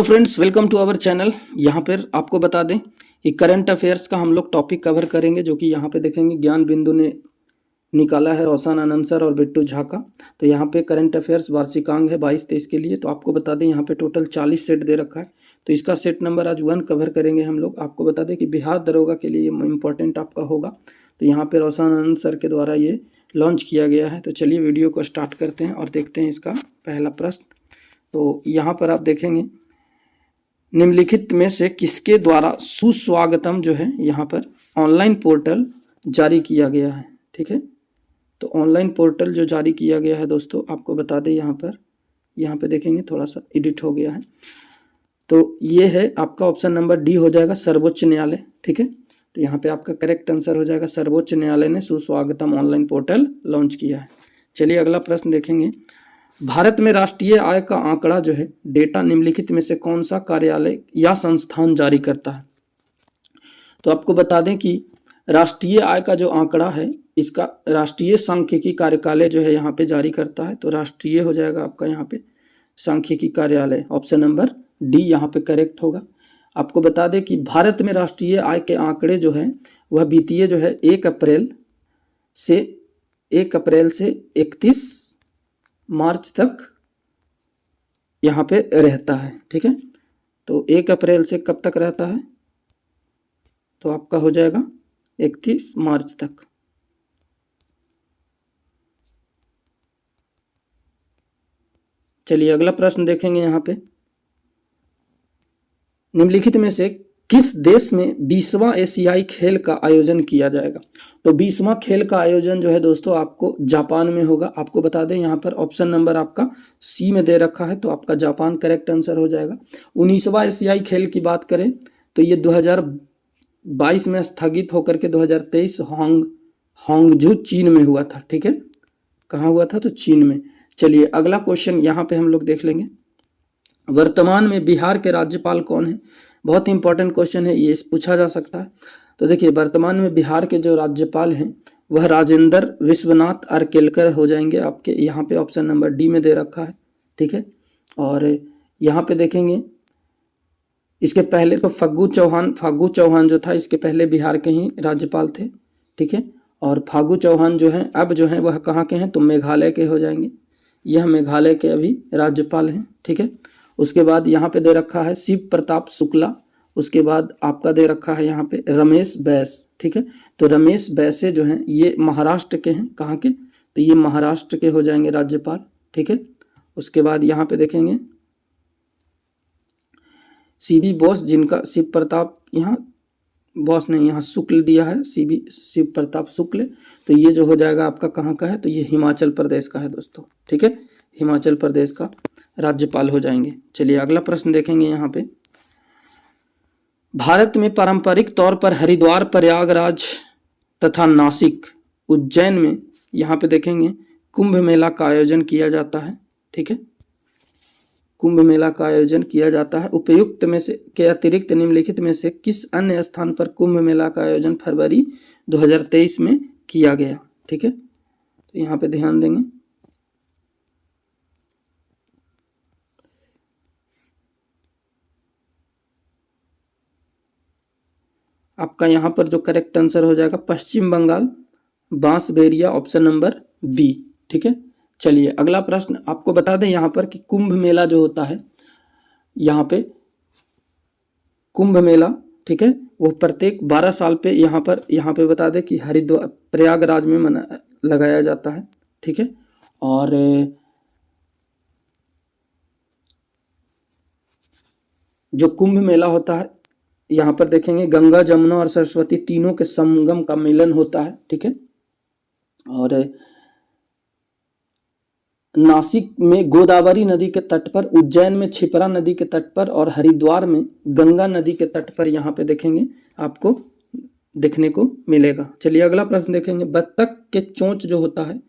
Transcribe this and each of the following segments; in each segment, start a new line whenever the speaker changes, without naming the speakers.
Hello friends, welcome to our channel. यहाँ पर आपको बता दें कि करंट अफेयर्स का हम लोग टॉपिक कवर करेंगे, जो कि यहाँ पे देखेंगे ज्ञान बिंदु ने निकाला है, रोशन आनंद सर और बिट्टू झा का। तो यहाँ पे करंट अफेयर्स वार्षिकांक है 22-23 के लिए। तो आपको बता दें यहाँ पे टोटल 40 सेट दे रखा है। तो इसका सेट नंबर आज 1 कवर करेंगे हम लोग। आपको बता दें कि बिहार दरोगा के लिए इम्पोर्टेंट आपका होगा। तो यहाँ पे रोशन आनंद सर के द्वारा ये लॉन्च किया गया है। तो चलिए वीडियो को स्टार्ट करते हैं और देखते हैं इसका पहला प्रश्न। तो यहाँ पर आप देखेंगे निम्नलिखित में से किसके द्वारा सुस्वागतम जो है यहाँ पर ऑनलाइन पोर्टल जारी किया गया है। ठीक है, तो ऑनलाइन पोर्टल जो जारी किया गया है दोस्तों, आपको बता दें यहाँ पे देखेंगे थोड़ा सा एडिट हो गया है। तो ये है आपका ऑप्शन नंबर डी हो जाएगा, सर्वोच्च न्यायालय। ठीक है, तो यहाँ पे आपका करेक्ट आंसर हो जाएगा, सर्वोच्च न्यायालय ने सुस्वागतम ऑनलाइन पोर्टल लॉन्च किया है। चलिए अगला प्रश्न देखेंगे। भारत में राष्ट्रीय आय का आंकड़ा जो है डेटा निम्नलिखित में से कौन सा कार्यालय या संस्थान जारी करता है। तो आपको बता दें कि राष्ट्रीय आय का जो आंकड़ा है इसका राष्ट्रीय सांख्यिकी कार्यालय जो है यहाँ पे जारी करता है। तो राष्ट्रीय हो जाएगा आपका यहाँ पे सांख्यिकी कार्यालय, ऑप्शन नंबर डी यहाँ पे करेक्ट होगा। आपको बता दें कि भारत में राष्ट्रीय आय के आंकड़े जो है वह वित्तीय जो है 1 अप्रैल से 31 मार्च तक यहाँ पे रहता है। ठीक है, तो 1 अप्रैल से कब तक रहता है, तो आपका हो जाएगा 31 मार्च तक। चलिए अगला प्रश्न देखेंगे। यहाँ पे निम्नलिखित में से किस देश में 20वां एशियाई खेल का आयोजन किया जाएगा। तो 20वां खेल का आयोजन जो है दोस्तों आपको जापान में होगा। आपको बता दें यहाँ पर ऑप्शन नंबर आपका सी में दे रखा है, तो आपका जापान करेक्ट आंसर हो जाएगा। 19वां एशियाई खेल की बात करें तो ये 2022 में स्थगित होकर के 2023 हांगझू चीन में हुआ था। ठीक है, कहाँ हुआ था, तो चीन में। चलिए अगला क्वेश्चन यहाँ पे हम लोग देख लेंगे। वर्तमान में बिहार के राज्यपाल कौन है। बहुत ही इंपॉर्टेंट क्वेश्चन है, ये पूछा जा सकता है। तो देखिए वर्तमान में बिहार के जो राज्यपाल हैं वह राजेंद्र विश्वनाथ आर्केलकर हो जाएंगे। आपके यहाँ पे ऑप्शन नंबर डी में दे रखा है। ठीक है, और यहाँ पे देखेंगे इसके पहले तो फागू चौहान जो था इसके पहले बिहार के ही राज्यपाल थे। ठीक है, और फागू चौहान जो हैं अब जो हैं वह कहाँ के हैं, तो मेघालय के हो जाएंगे। यह मेघालय के अभी राज्यपाल हैं। ठीक है, उसके बाद यहाँ पे दे रखा है शिव प्रताप शुक्ला। उसके बाद आपका दे रखा है यहाँ पे रमेश बैस। ठीक है, तो रमेश बैसे जो हैं ये महाराष्ट्र के हैं। कहाँ के, तो ये महाराष्ट्र के हो जाएंगे राज्यपाल। ठीक है, उसके बाद यहाँ पे देखेंगे सीबी बोस, जिनका शिव प्रताप यहाँ बॉस ने यहाँ शुक्ल दिया है, शिव प्रताप शुक्ल। तो ये जो हो जाएगा आपका कहाँ का है, तो ये हिमाचल प्रदेश का है दोस्तों। ठीक है, हिमाचल प्रदेश का राज्यपाल हो जाएंगे। चलिए अगला प्रश्न देखेंगे। यहाँ पे भारत में पारंपरिक तौर पर हरिद्वार, प्रयागराज तथा नासिक, उज्जैन में यहाँ पे देखेंगे कुंभ मेला का आयोजन किया जाता है। ठीक है, कुंभ मेला का आयोजन किया जाता है। उपयुक्त में से के अतिरिक्त निम्नलिखित में से किस अन्य स्थान पर कुंभ मेला का आयोजन फरवरी 2023 में किया गया। ठीक है, तो यहाँ पे ध्यान देंगे। आपका यहाँ पर जो करेक्ट आंसर हो जाएगा Paschim Bangal, Bansberia, option number B. ठीक है, चलिए अगला प्रश्न। आपको बता दें यहाँ पर कि कुंभ मेला जो होता है यहाँ पे कुंभ मेला, ठीक है, वो प्रत्येक 12 साल पे यहाँ पे बता दें कि हरिद्वार प्रयागराज में लगाया जाता है। ठीक है, और जो कुंभ मेला होता है यहाँ पर देखेंगे गंगा, जमुना और सरस्वती तीनों के संगम का मिलन होता है। ठीक है, और नासिक में गोदावरी नदी के तट पर, उज्जैन में क्षिप्रा नदी के तट पर और हरिद्वार में गंगा नदी के तट पर यहाँ पे देखेंगे आपको देखने को मिलेगा। चलिए अगला प्रश्न देखेंगे। बत्तख के चोंच जो होता है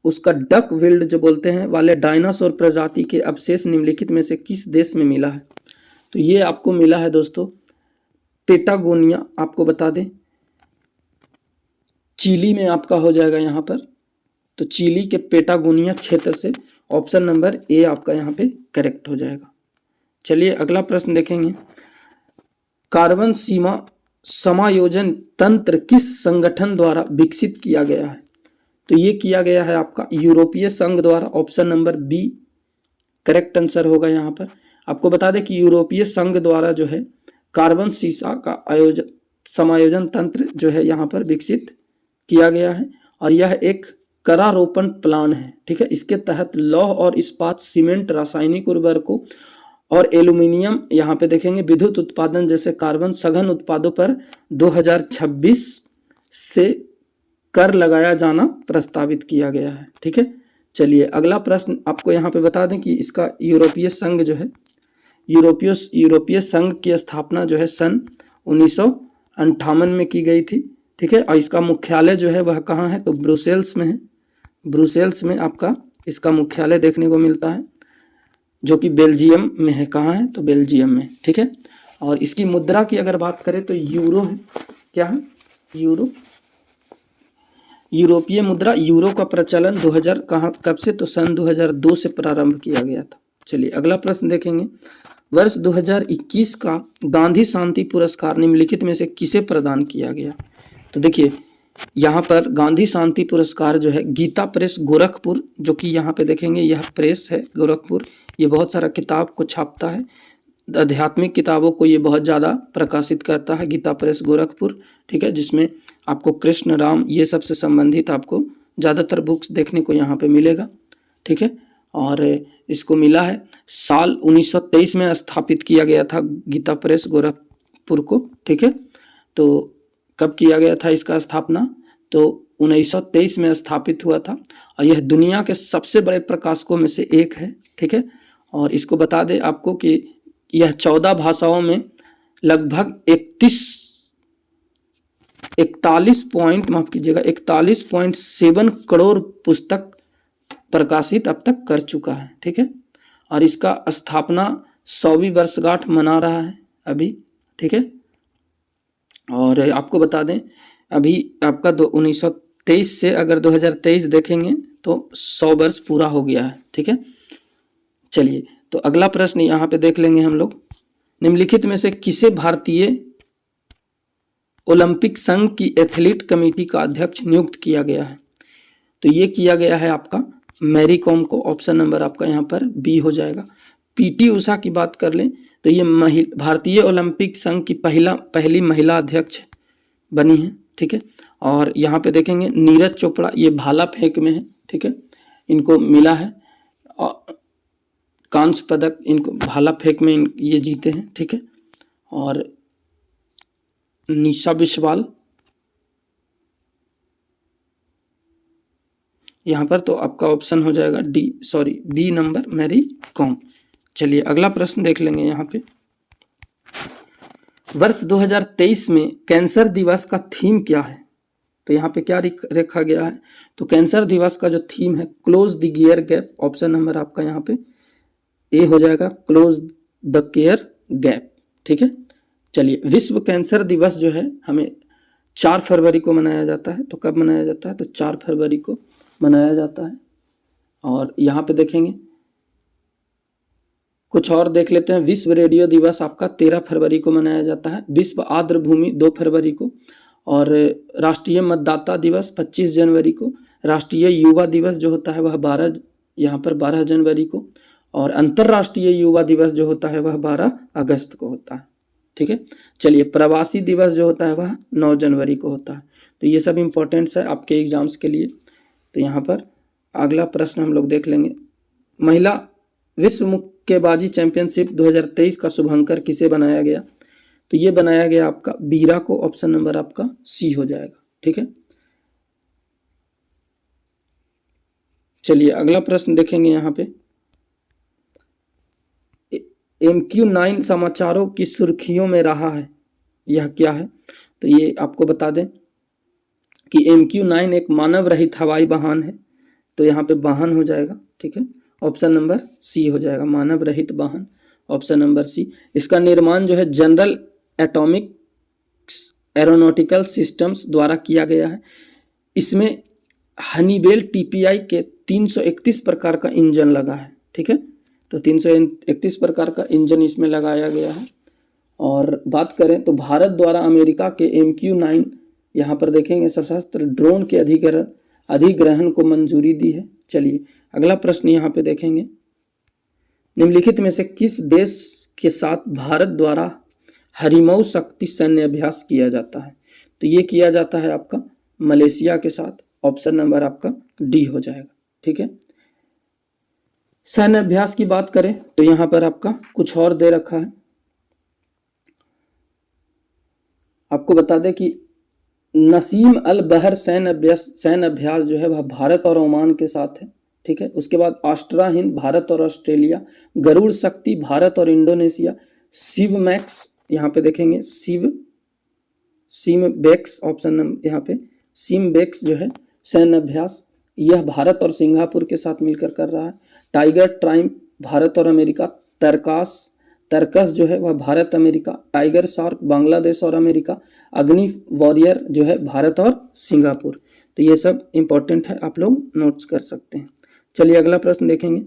उसका डक विल्ड जो बोलते हैं वाले डायनासोर प्रजाति के अवशेष निम्नलिखित में से किस देश में मिला है। तो ये आपको मिला है दोस्तों पेटागोनिया। आपको बता दें चिली में आपका हो जाएगा यहाँ पर। तो चिली के पेटागोनिया क्षेत्र से ऑप्शन नंबर ए आपका यहाँ पे करेक्ट हो जाएगा। चलिए अगला प्रश्न देखेंगे, कार्बन सीमा समायोजन तंत्र किस संगठन द्वारा विकसित किया गया है? तो ये किया गया है आपका यूरोपीय संघ द्वारा। Option number B correct answer होगा यहाँ पर। आपको बता दें कि यूरोपीय संघ द्वारा जो है कार्बन सीमा का समायोजन तंत्र जो है यहाँ पर विकसित किया गया है, और यह एक करारोपण प्लान है, ठीक है। इसके तहत लौह और इस्पात, सीमेंट, रासायनिक उर्वरकों और एल्यूमिनियम यहाँ पे देखेंगे विद्युत उत्पादन जैसे कार्बन सघन उत्पादों पर 2026 से कर लगाया जाना प्रस्तावित किया गया है, ठीक है। चलिए अगला प्रश्न आपको यहाँ पे बता दें कि इसका यूरोपीय संघ जो है यूरोपीय संघ की स्थापना जो है सन 1958 में की गई थी, ठीक है। और इसका मुख्यालय जो है वह कहाँ है? तो ब्रुसेल्स में है। ब्रुसेल्स में आपका इसका मुख्यालय देखने को मिलता है, जो कि बेल्जियम में है। कहाँ है? तो बेल्जियम में, ठीक है। और इसकी मुद्रा की अगर बात करें तो यूरो है। क्या है? यूरो। यूरोपीय मुद्रा यूरो का प्रचलन 2000 कब से? तो सन 2002 से प्रारंभ किया गया था। चलिए अगला प्रश्न देखेंगे, वर्ष 2021 का गांधी शांति पुरस्कार निम्नलिखित में से किसे प्रदान किया गया? तो देखिए यहाँ पर गांधी शांति पुरस्कार जो है गीता प्रेस गोरखपुर, जो कि यहाँ पे देखेंगे यह प्रेस है गोरखपुर, ये बहुत सारा किताब को छापता है, आध्यात्मिक किताबों को ये बहुत ज़्यादा प्रकाशित करता है, गीता प्रेस गोरखपुर, ठीक है। जिसमें आपको कृष्ण राम ये सब से संबंधित आपको ज़्यादातर बुक्स देखने को यहाँ पे मिलेगा, ठीक है। और इसको मिला है साल 1923 में स्थापित किया गया था गीता प्रेस गोरखपुर को, ठीक है। तो कब किया गया था इसका स्थापना? तो 1923 में स्थापित हुआ था, और यह दुनिया के सबसे बड़े प्रकाशकों में से एक है, ठीक है। और इसको बता दें आपको कि यह 14 भाषाओं में लगभग 41.7 करोड़ पुस्तक प्रकाशित अब तक कर चुका है, ठीक है। और इसका स्थापना 100वीं वर्षगांठ मना रहा है अभी, ठीक है। और आपको बता दें अभी आपका 1923 से अगर 2023 देखेंगे तो 100 वर्ष पूरा हो गया है, ठीक है। चलिए तो अगला प्रश्न यहाँ पे देख लेंगे हम लोग, निम्नलिखित में से किसे भारतीय ओलंपिक संघ की एथलीट कमेटी का अध्यक्ष नियुक्त किया गया है? तो ये किया गया है आपका मैरी कॉम को। ऑप्शन नंबर आपका यहाँ पर बी हो जाएगा। पीटी उषा की बात कर लें तो ये भारतीय ओलंपिक संघ की पहली महिला अध्यक्ष बनी है, ठीक है। और यहाँ पे देखेंगे नीरज चोपड़ा, ये भाला फेंक में है, ठीक है, इनको मिला है कांस्य पदक, इनको भाला फेंक में ये जीते हैं, ठीक है। और निशा बिस्वाल यहाँ पर, तो आपका ऑप्शन हो जाएगा बी नंबर मैरी कॉम। चलिए अगला प्रश्न देख लेंगे यहाँ पे, वर्ष 2023 में कैंसर दिवस का थीम क्या है? तो यहाँ पे क्या रखा गया है? तो कैंसर दिवस का जो थीम है close the gear gap. Option number आपका यहाँ पे ए हो जाएगा, क्लोज द केयर गैप, ठीक है। चलिए विश्व कैंसर दिवस जो है हमें 4 फरवरी को मनाया जाता है। तो कब मनाया जाता है? तो 4 फरवरी को मनाया जाता है। और यहाँ पे देखेंगे कुछ और देख लेते हैं। विश्व रेडियो दिवस आपका 13 फरवरी को मनाया जाता है। विश्व आर्द्र भूमि 2 फरवरी को, और राष्ट्रीय मतदाता दिवस 25 जनवरी को। राष्ट्रीय युवा दिवस जो होता है वह 12 जनवरी को, और अंतर्राष्ट्रीय युवा दिवस जो होता है वह 12 अगस्त को होता है, ठीक है। चलिए प्रवासी दिवस जो होता है वह 9 जनवरी को होता है। तो ये सब इम्पोर्टेंट्स है आपके एग्जाम्स के लिए। तो यहाँ पर अगला प्रश्न हम लोग देख लेंगे, महिला विश्व मुक्केबाजी चैंपियनशिप 2023 का शुभंकर किसे बनाया गया? तो ये बनाया गया आपका बीरा को। ऑप्शन नंबर आपका सी हो जाएगा, ठीक है। चलिए अगला प्रश्न देखेंगे यहाँ पे, MQ9 समाचारों की सुर्खियों में रहा है, यह क्या है? तो ये आपको बता दें कि MQ9 एक मानव रहित हवाई वाहन है। तो यहाँ पे वाहन हो जाएगा, ठीक है। ऑप्शन नंबर सी हो जाएगा, मानव रहित वाहन, ऑप्शन नंबर सी। इसका निर्माण जो है जनरल एटॉमिक एरोनॉटिकल सिस्टम्स द्वारा किया गया है। इसमें हनीवेल TPI के 331 प्रकार का इंजन लगा है, ठीक है। तो 331 प्रकार का इंजन इसमें लगाया गया है। और बात करें तो भारत द्वारा अमेरिका के MQ-9 यहाँ पर देखेंगे सशस्त्र ड्रोन के अधिग्रहण को मंजूरी दी है। चलिए अगला प्रश्न यहाँ पे देखेंगे, निम्नलिखित में से किस देश के साथ भारत द्वारा हरिमऊ शक्ति सैन्य अभ्यास किया जाता है? तो ये किया जाता है आपका मलेशिया के साथ। ऑप्शन नंबर आपका डी हो जाएगा। ठीक है, सैन्य अभ्यास की बात करें तो यहाँ पर आपका कुछ और दे रखा है। आपको बता दें कि नसीम अल बहर सैन्य अभ्यास जो है वह भारत और ओमान के साथ है। ठीक है, उसके बाद आस्ट्रा हिंद भारत और ऑस्ट्रेलिया, गरुड़ शक्ति भारत और इंडोनेशिया, शिव मैक्स यहाँ पे देखेंगे सिमबेक्स ऑप्शन नंबर यहाँ पे सिमबेक्स जो है सैन्य अभ्यास यह भारत और सिंगापुर के साथ मिलकर कर रहा है। टाइगर ट्राइम्फ भारत और अमेरिका, तरकस जो है वह Bharat America, tiger shark Bangladesh और अमेरिका, अग्नि वॉरियर जो है भारत और सिंगापुर। तो ये सब इंपॉर्टेंट है, आप लोग नोट्स कर सकते हैं। चलिए अगला प्रश्न देखेंगे,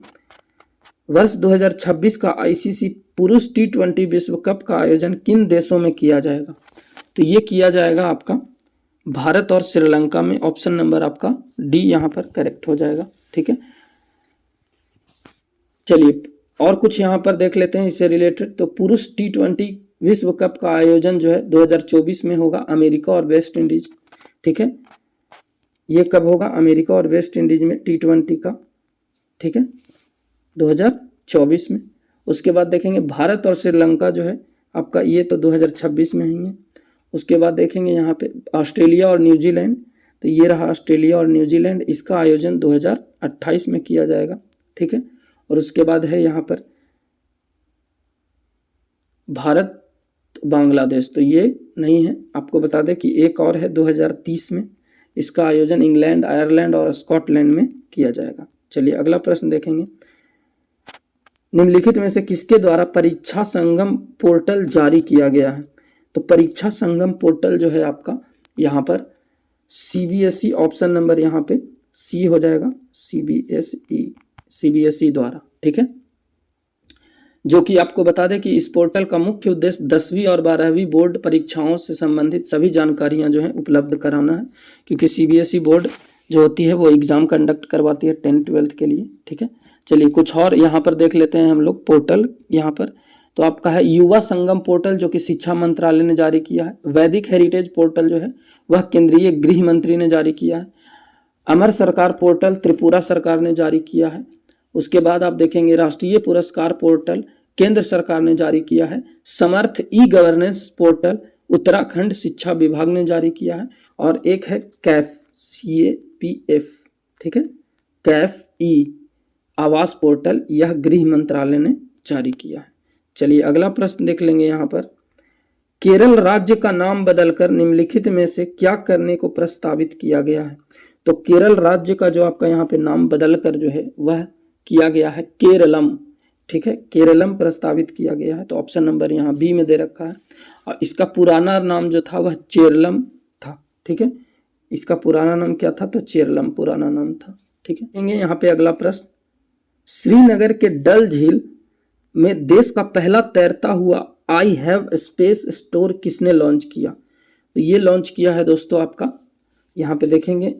वर्ष 2026 का ICC पुरुष T20 विश्व कप का आयोजन किन देशों में किया जाएगा? तो ये किया जाएगा आपका भारत और श्रीलंका में। ऑप्शन नंबर आपका डी यहाँ पर करेक्ट हो जाएगा। ठीक है, चलिए और कुछ यहाँ पर देख लेते हैं इससे रिलेटेड। तो पुरुष T20 विश्व कप का आयोजन जो है 2024 में होगा अमेरिका और वेस्ट इंडीज। ठीक है, ये कब होगा? अमेरिका और वेस्ट इंडीज में T20 का। ठीक है, 2024 में। उसके बाद देखेंगे भारत और श्रीलंका जो है आपका ये तो 2026 में ही है। उसके बाद देखेंगे यहाँ पे ऑस्ट्रेलिया और न्यूजीलैंड, तो ये रहा ऑस्ट्रेलिया और न्यूजीलैंड, इसका आयोजन 2028 में किया जाएगा। ठीक है, और उसके बाद है यहाँ पर भारत बांग्लादेश, तो ये नहीं है। आपको बता दें कि एक और है 2030 में, इसका आयोजन इंग्लैंड, आयरलैंड और स्कॉटलैंड में किया जाएगा। चलिए अगला प्रश्न देखेंगे, निम्नलिखित में से किसके द्वारा परीक्षा संगम पोर्टल जारी किया गया है? तो परीक्षा संगम पोर्टल जो है आपका यहाँ पर CBSE ऑप्शन नंबर यहाँ पे सी हो जाएगा, CBSE द्वारा। ठीक है, जो कि आपको बता दें कि इस पोर्टल का मुख्य उद्देश्य 10वीं और 12वीं बोर्ड परीक्षाओं से संबंधित सभी जानकारियां जो है उपलब्ध कराना है, क्योंकि CBSE बोर्ड जो होती है वो एग्जाम कंडक्ट करवाती है 10th 12th के लिए। ठीक है, चलिए कुछ और यहाँ पर देख लेते हैं हम लोग पोर्टल। यहाँ पर तो आपका है युवा संगम पोर्टल जो कि शिक्षा मंत्रालय ने जारी किया है। वैदिक हेरिटेज पोर्टल जो है वह केंद्रीय गृह मंत्री ने जारी किया है। अमर सरकार पोर्टल त्रिपुरा सरकार ने जारी किया है। उसके बाद आप देखेंगे राष्ट्रीय पुरस्कार पोर्टल केंद्र सरकार ने जारी किया है। समर्थ गवर्नेंस पोर्टल उत्तराखंड शिक्षा विभाग ने जारी किया है। और एक है कैफ CAPF, ठीक है, कैफ आवास पोर्टल, यह गृह मंत्रालय ने जारी किया है। चलिए अगला प्रश्न देख लेंगे। यहाँ पर केरल राज्य का नाम बदलकर निम्नलिखित में से क्या करने को प्रस्तावित किया गया है? तो केरल राज्य का जो आपका यहाँ पे नाम बदलकर जो है वह किया गया है केरलम। ठीक है, केरलम प्रस्तावित किया गया है। तो ऑप्शन नंबर यहाँ बी में दे रखा है। और इसका पुराना नाम जो था वह चेरलम था। ठीक है, इसका पुराना नाम क्या था? तो चेरलम पुराना नाम था। ठीक है, यहाँ पे अगला प्रश्न, श्रीनगर के डल झील में देश का पहला तैरता हुआ आई हैव स्पेस स्टोर किसने लॉन्च किया? तो ये लॉन्च किया है दोस्तों आपका, यहाँ पे देखेंगे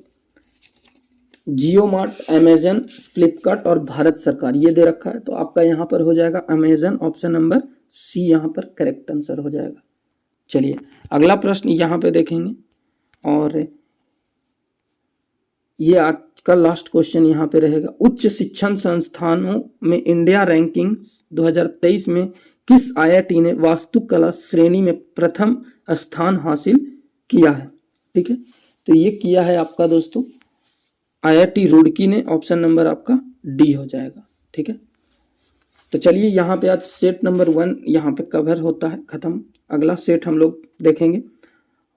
जियो मार्ट, अमेजन, फ्लिपकार्ट और भारत सरकार, ये दे रखा है। तो आपका यहाँ पर हो जाएगा अमेजन, ऑप्शन नंबर सी यहाँ पर करेक्ट आंसर हो जाएगा। चलिए अगला प्रश्न यहाँ पे देखेंगे और ये आज का लास्ट क्वेश्चन यहाँ पे रहेगा। उच्च शिक्षण संस्थानों में इंडिया रैंकिंग्स 2023 में किस IIT ने वास्तुकला श्रेणी में प्रथम स्थान हासिल किया है? ठीक है, तो ये किया है आपका दोस्तों IIT रुड़की ने, ऑप्शन नंबर आपका डी हो जाएगा। ठीक है, तो चलिए यहाँ पे आज सेट नंबर 1 यहाँ पे कवर होता है, खत्म। अगला सेट हम लोग देखेंगे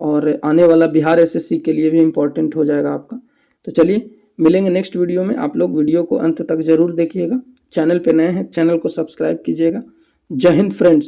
और आने वाला बिहार SSC के लिए भी इम्पोर्टेंट हो जाएगा आपका। तो चलिए मिलेंगे नेक्स्ट वीडियो में। आप लोग वीडियो को अंत तक जरूर देखिएगा। चैनल पे नए हैं, चैनल को सब्सक्राइब कीजिएगा। जय हिंद फ्रेंड्स।